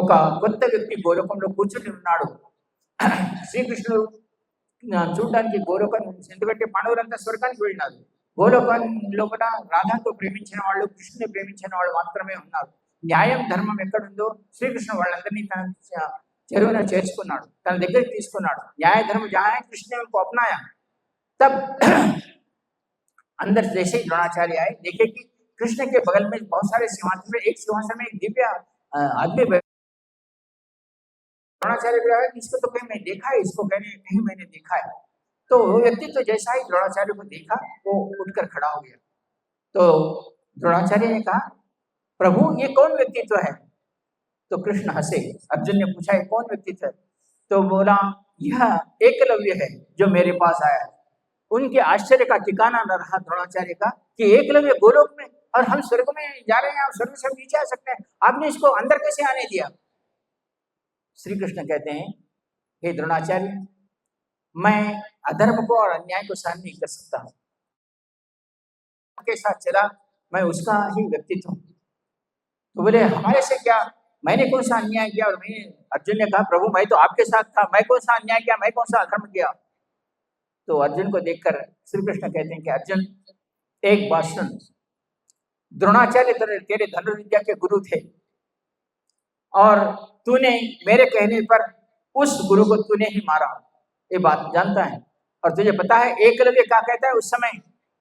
ఒక కొత్త వ్యక్తి గోలోకంలో కూర్చుని ఉన్నాడు. శ్రీకృష్ణుడు చూడడానికి గోలోకం, ఎందుకంటే పాండవులంతా స్వర్గానికి వెళ్ళినారు. గోలోకం లోపల రాధాతో ప్రేమించిన వాళ్ళు, కృష్ణుని ప్రేమించిన వాళ్ళు మాత్రమే ఉన్నారు. న్యాయం ధర్మం ఎక్కడుందో శ్రీకృష్ణ వాళ్ళందరినీ తన చెరువున చేర్చుకున్నాడు, తన దగ్గరికి తీసుకున్నాడు. न्याय धर्म जहाँ है कृष्ण ने उनको अपनाया। तब अंदर जैसे ही द्रोणाचार्य आए, देखे कि कृष्ण के बगल में बहुत सारे सिंहासन में, एक सिंहासन में एक दिव्य आदमी द्रोणाचार्य को लगा कि इसको तो कहीं मैं देखा है, इसको कहीं मैंने देखा है। तो वो व्यक्ति तो जैसा ही द्रोणाचार्य को देखा वो उठकर खड़ा हो गया। तो द्रोणाचार्य ने कहा, प्रभु ये कौन व्यक्तित्व है? तो कृष्ण हंसे। अर्जुन ने पूछा ये कौन व्यक्तित्व है? तो बोला यह एकलव्य है जो मेरे पास आया है। उनके आश्चर्य का ठिकाना न रहा द्रोणाचार्य का कि एकलव्य गोलोक में, और हम स्वर्ग में जा रहे हैं, आप स्वर्ग से नीचे आ सकते हैं, आपने इसको अंदर कैसे आने दिया? श्री कृष्ण कहते हैं, हे द्रोणाचार्य, मैं अधर्म को और अन्याय को सहन नहीं कर सकता हूं, के साथ चला, मैं उसका ही व्यक्तित्व हूं। तो बोले हमारे से क्या, मैंने कौन सा अन्याय किया? और मैं, अर्जुन ने कहा, प्रभु मैं तो आपके साथ था, मैं कौन सा अन्याय किया, मैं कौन सा अधर्म किया? तो अर्जुन को देखकर श्री कृष्ण कहते हैं कि अर्जुन एक बात सुन, द्रोणाचार्य तेरे धनुर्विद्या के गुरु थे, और तूने मेरे कहने पर उस गुरु को तूने ही मारा, ये बात जानता है। और तुझे पता है एकलव्य क्या कहता है, उस समय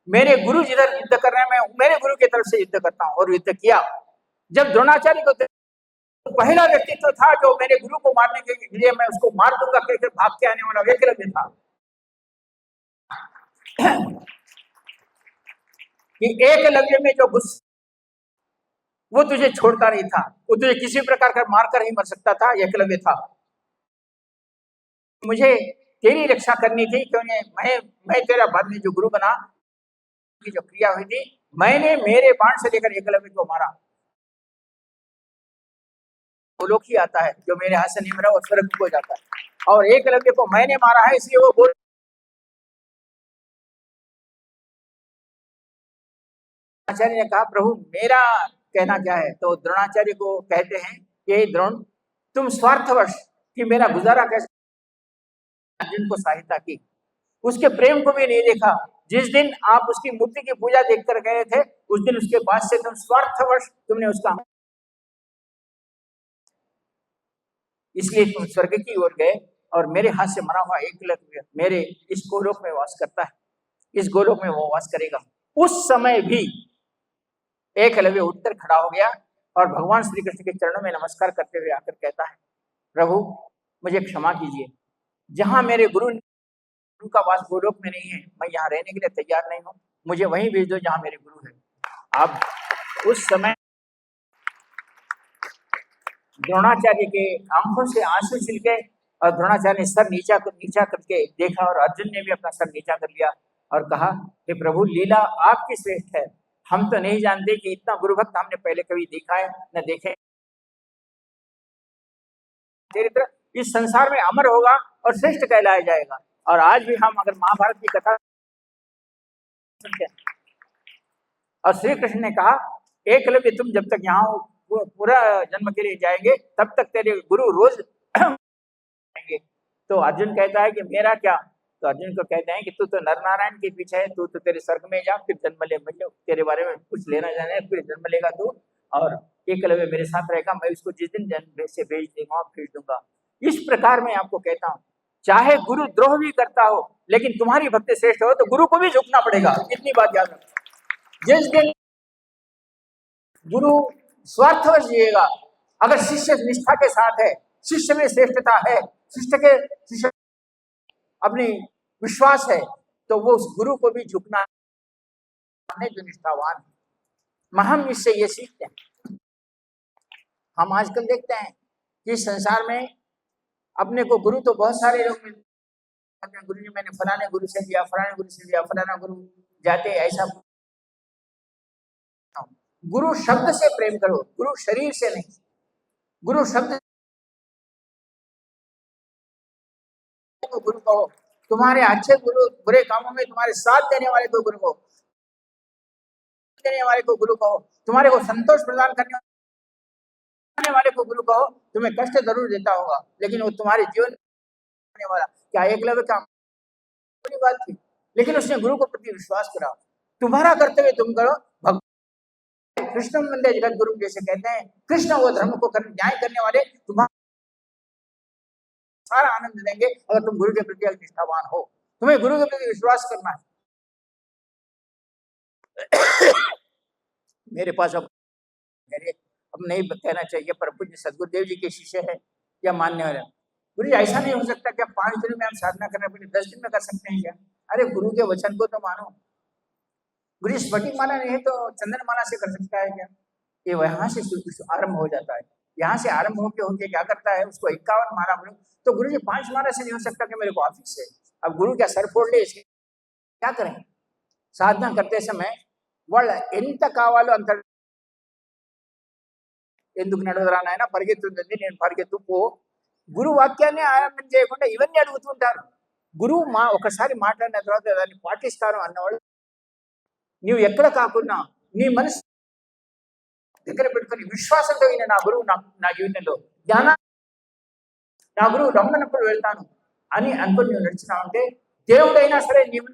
मेरे गुरु जिधर युद्ध कर रहे हैं, मैं मेरे गुरु की तरफ से युद्ध करता हूं, और युद्ध किया। जब द्रोणाचार्य को पहला व्यक्तित्व था जो मेरे गुरु को मारने के लिए मैं उसको मार दूंगा कहकर भाग के आने वाला एकलव्य था। कि एकलव्य में जो गुस्सा, वो तुझे छोड़ता नहीं था, वो तुझे किसी प्रकार का मारकर ही मर सकता था, एकलव्य था। मुझे तेरी रक्षा करनी थी, क्योंकि मैं तेरा बाद में जो गुरु बना, की जो क्रिया हुई थी, मैंने मेरे बाण से लेकर एकलव्य को मारा। गोलोक ही आता है जो मेरे हाथ से नहीं मरा, वो स्वर्ग को जाता है, और एकलव्य को मैंने मारा है, इसलिए वो बोल। द्रोणाचार्य ने कहा, प्रभु मेरा कहना क्या है? तो द्रोणाचार्य को कहते हैं कि द्रोण, तुम स्वार्थवश कि मेरा गुजारा कैसे, अर्जुन को सहायता की, उसके प्रेम को भी नहीं देखा। जिस दिन आप उसकी मूर्ति की पूजा देखकर गए थे, उस दिन उसके बाद से तुम स्वार्थवश तुमने उसका, इसलिए तुम स्वर्ग की ओर गए, और मेरे हाथ से मरा हुआ एकलव्य मेरे इस गोलोक में वास करता है, इस गोलोक में वो वास करेगा। उस समय भी एकलव्य उठकर खड़ा हो गया और भगवान श्री कृष्ण के चरणों में नमस्कार करते हुए आकर कहता है, प्रभु मुझे क्षमा कीजिए, जहां मेरे गुरु का वास गोलोक में नहीं है, मैं यहाँ रहने के लिए तैयार नहीं हूँ, मुझे वहीं भेज दो जहां मेरे गुरु है। अब उस समय द्रोणाचार्य के आंखों से आंसू छिलके, और द्रोणाचार्य ने सर नीचा करके देखा, और अर्जुन ने भी अपना सर नीचा कर लिया और कहा, हे प्रभु लीला आपकी श्रेष्ठ है, हम तो नहीं जानते कि इतना गुरु भक्त हमने पहले कभी देखा है न देखे। चरित्र इस संसार में अमर होगा और श्रेष्ठ कहलाया जाएगा। और आज भी हम अगर महाभारत की कथा सुनते हैं, और श्री कृष्ण ने कहा, एकलव्य तुम जब तक यहाँ पूरा जन्म के लिए जाएंगे, तब तक तेरे गुरु रोज आएंगे। तो अर्जुन कहता है कि मेरा क्या? तो अर्जुन को कहते हैं कि तू तो नर नारायण के पीछे है, तू तो तेरे स्वर्ग में जा, फिर जन्म ले, मतलब तेरे बारे में कुछ लेना जाना है, फिर जन्म लेगा तू, और एकलव्य मेरे साथ रहेगा, मैं उसको जिस दिन जन्म से भेज दूंगा भेज दूंगा। इस प्रकार मैं आपको कहता हूँ, चाहे गुरु द्रोह भी करता हो, लेकिन तुम्हारी भक्ति श्रेष्ठ हो तो गुरु को भी झुकना पड़ेगा, इतनी बात याद रखो। जिस दिन गुरु स्वार्थवश जिएगा, अगर शिष्य निष्ठा के साथ है, शिष्य में श्रेष्ठता है, शिष्य अपनी विश्वास है, तो वो उस गुरु को भी झुकना है जो निष्ठावान है। हम इससे ये सीखते हैं। हम आजकल देखते हैं कि संसार में अपने को गुरु तो बहुत सारे लोग मिलते हैं, गुरु जी मैंने फलाने गुरु से लिया, फलाने गुरु से लिया, फलाना गुरु जाते, ऐसा। गुरु शब्द से प्रेम करो, गुरु शरीर से नहीं। गुरु शब्द को गुरु कहो, तुम्हारे अच्छे गुरु, बुरे कामों में तुम्हारे साथ देने वाले को गुरु कहो, देने वाले को गुरु कहो, तुम्हारे को संतोष प्रदान करने करने वाले को गुरु कहो, तुम्हें कष्ट जरूर देता होगा, लेकिन वो तुम्हारे जीवन करने वाला। क्या एकलव्य का बड़ी बात थी, लेकिन उसने गुरु को प्रति विश्वास करा। तुम्हारा कर्तव्य तुम करो, कृष्ण वंदे जगत गुरु जैसे कहते हैं, कृष्ण वो धर्म को न्याय करने वाले तुम्हारा सारा आनंद देंगे अगर तुम गुरु के प्रति निष्ठावान हो। तुम्हें गुरु के प्रति विश्वास करना है। मेरे पास अब नहीं कहना चाहिए, पर पूज्य सदगुरुदेव जी के शिष्य है या मानने वाले। गुरु जी ऐसा नहीं हो सकता क्या 5 दिन में हम साधना करना पड़े, 10 दिन में कर सकते हैं क्या? अरे गुरु के वचन को तो मानो। गुरु स्फटिक माला नहीं है तो चंदन माला से कर सकता है क्या? ये वहां से आरंभ हो जाता है। यहाँ से आरंभ होके क्या करता है, उसको 51 माला बोलो तो गुरु जी 5 माला से नहीं हो सकता कि मेरे को ऑफिस से। अब गुरु क्या सर फोड़ ले, इसके क्या करें? साधना करते समय వాళ్ళ ఎంత కావాలో అంత ఎందుకు నడవరా నాయన పరిగెత్తుందండి, నేను పరిగెత్తు పో. గురు వాక్యాన్ని ఆరంభం చేయకుండా ఇవన్నీ అడుగుతుంటారు. గురువు ఒకసారి మాట్లాడిన తర్వాత దాన్ని పాటిస్తాను అన్నవాళ్ళు నీవు ఎక్కడ కాకుండా నీ మనసు దగ్గర పెట్టుకుని విశ్వాసంతో నా గురువు నా జీవితంలో జ్ఞాన నా గురువు రమ్మన్నప్పుడు వెళ్తాను అని అనుకుని నువ్వు నడిచినావంటే దేవుడైనా సరే నీవు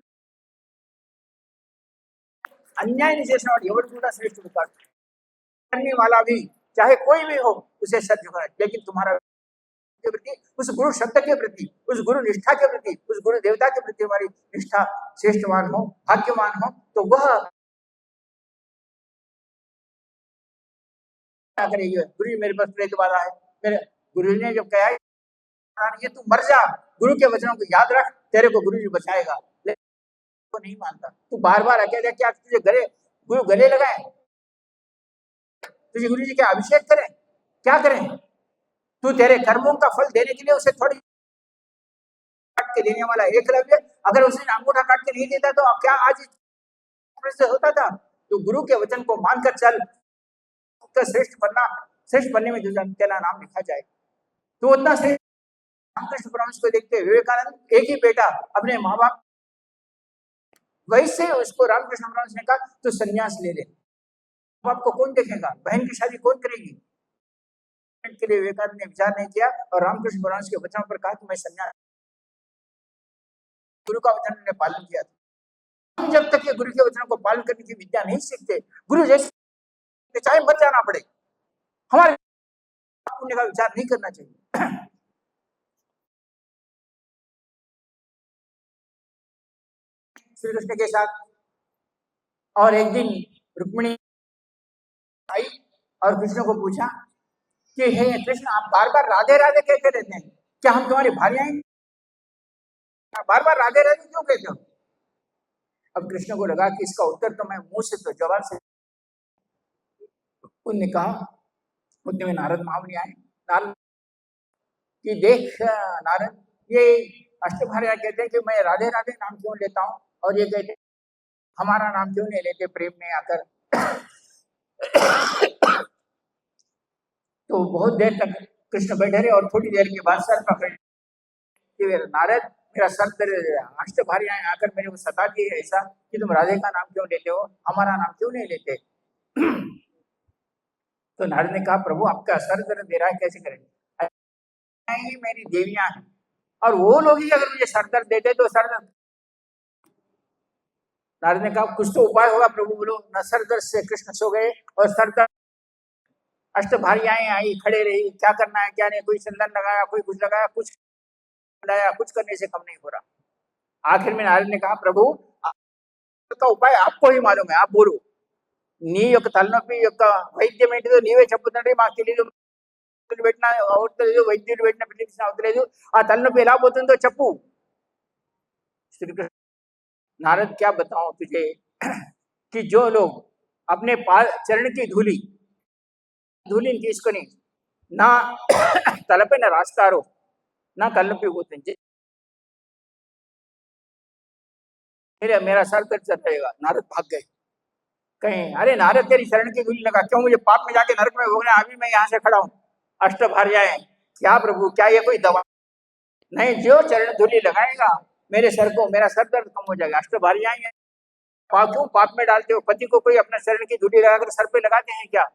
अन्याय చేసిన వాడు ఎవరు కూడా శ్రేష్ఠుడు కాదు। करने वाला भी चाहे कोई भी हो उसे सत्य होना, लेकिन तुम्हारा के प्रति, उस गुरु शब्द के प्रति, उस गुरु निष्ठा के प्रति, उस गुरु देवता के प्रति हमारी निष्ठा श्रेष्ठवान हो, भाग्यवान हो, तो वह क्या करेगी? गुरु जी मेरे पास प्रेत वाला है, मेरे गुरु ने जब कहा ये तू मर जा, गुरु के वचनों को याद रख, तेरे को गुरु जी बचाएगा। तो नहीं मानता, तू बार बार अकेले क्या तुझे गुरु गले लगाए, तुझे गुरु जी का अभिषेक करें, क्या करें? तू तेरे कर्मों का फल देने के लिए उसे थोड़ी काट के देने वाला एकलव्य, अगर उसने अंगूठा काट के नहीं देता तो क्या आज होता था? तो गुरु के वचन को मानकर चल, श्रेष्ठ बनने में जो तेरा नाम लिखा जाए, तो उतना श्रेष्ठ। रामकृष्ण परमहंस को देखते विवेकानंद एक ही बेटा अपने माँ बाप, वैसे उसको रामकृष्ण परमहंस ने कहा तो संन्यास ले ले, बाप को कौन देखेगा, बहन की शादी कौन करेगी? के लिए विवेकानंद ने विचार नहीं किया और रामकृष्ण परमहंस के वचनों पर कहा कि मैं संन्यास। गुरु का वचन ने पालन किया था। हम जब तक ये गुरु के वचनों को पालन करने की विद्या नहीं सीखते, गुरु जैसे चाहे मर जाना पड़े, हमारे पुण्य का विचार नहीं करना चाहिए। श्री कृष्ण के साथ और एक दिन रुक्मिणी आई और कृष्ण को पूछा कि हे कृष्ण, आप बार बार राधे राधे कहते रहते हैं, क्या हम तुम्हारी भार्याएं? बार बार राधे राधे क्यों कहते हो? अब कृष्ण को लगा कि इसका उत्तर तो मैं मुंह से तो जवान से। उन्होंने कहा, उतने में नारद महामुनि आए, नारद कि देख नारद, ये अष्टभार्या कहते हैं कि मैं राधे राधे नाम क्यों लेता हूँ, और ये कहते हमारा नाम क्यों नहीं लेते प्रेम में आकर। तो बहुत देर तक कृष्ण बैठे रहे और थोड़ी देर के बाद सर पकड़ कि नारद, मेरा सर दर्द, अष्टभार्याएं आकर मेरे को सताती है ऐसा कि तुम राधे का नाम क्यों लेते हो, हमारा नाम क्यों नहीं लेते? तो नारद ने कहा, प्रभु आपका सर दर्द दे रहा है, कैसे करें? ही मेरी देवियां हैं और वो लोग ही अगर मुझे सर दर्द देते तो सर दर्द। नारद ने कहा, कुछ तो उपाय होगा प्रभु, बोलो। न सर दर्द से कृष्ण सो गए और सर दर्द अष्टभार्याएं आई, खड़े रही, क्या करना है क्या नहीं, कोई चंदन लगाया, कोई कुछ लगाया, कुछ लगाया, कुछ करने से कम नहीं हो रहा। आखिर में नारद ने कहा, प्रभु का उपाय आपको ही मालूम है, आप बोलो। నీ యొక్క తలనొప్పి యొక్క వైద్యం ఏంటిదో నీవే చెప్పుతుంటే మాకు తెలియదు, పెట్టిన అవట్లేదు, వైద్యుడు పెట్టిన ప్రిడిక్షన్ అవట్లేదు, ఆ తలనొప్పి ఎలా పోతుందో చెప్పు। श्री नारद, क्या बताऊं तुझे कि जो लोग अपने चरण की धूली తీసుకొని నా తలపైన రాస్తారు, నా తలనొప్పి పోతుంది, मेरा सर दर्द चल जाएगा। नारद भाग गए, कहीं अरे नारद तेरी शरण की धूली लगा, क्यों मुझे पाप में जाके नरक में भोगना, अभी मैं यहाँ से खड़ा हूँ। अष्टभार्याएं, क्या प्रभु, क्या ये कोई दवा नहीं? जो चरण धूली लगाएगा मेरे सर को, मेरा सर दर्द कम हो जाएगा। अष्टभार्याएं क्यों पाप में डालते हो? पति को कोई अपना शरण की धूली लगाकर सर पे लगाते हैं क्या?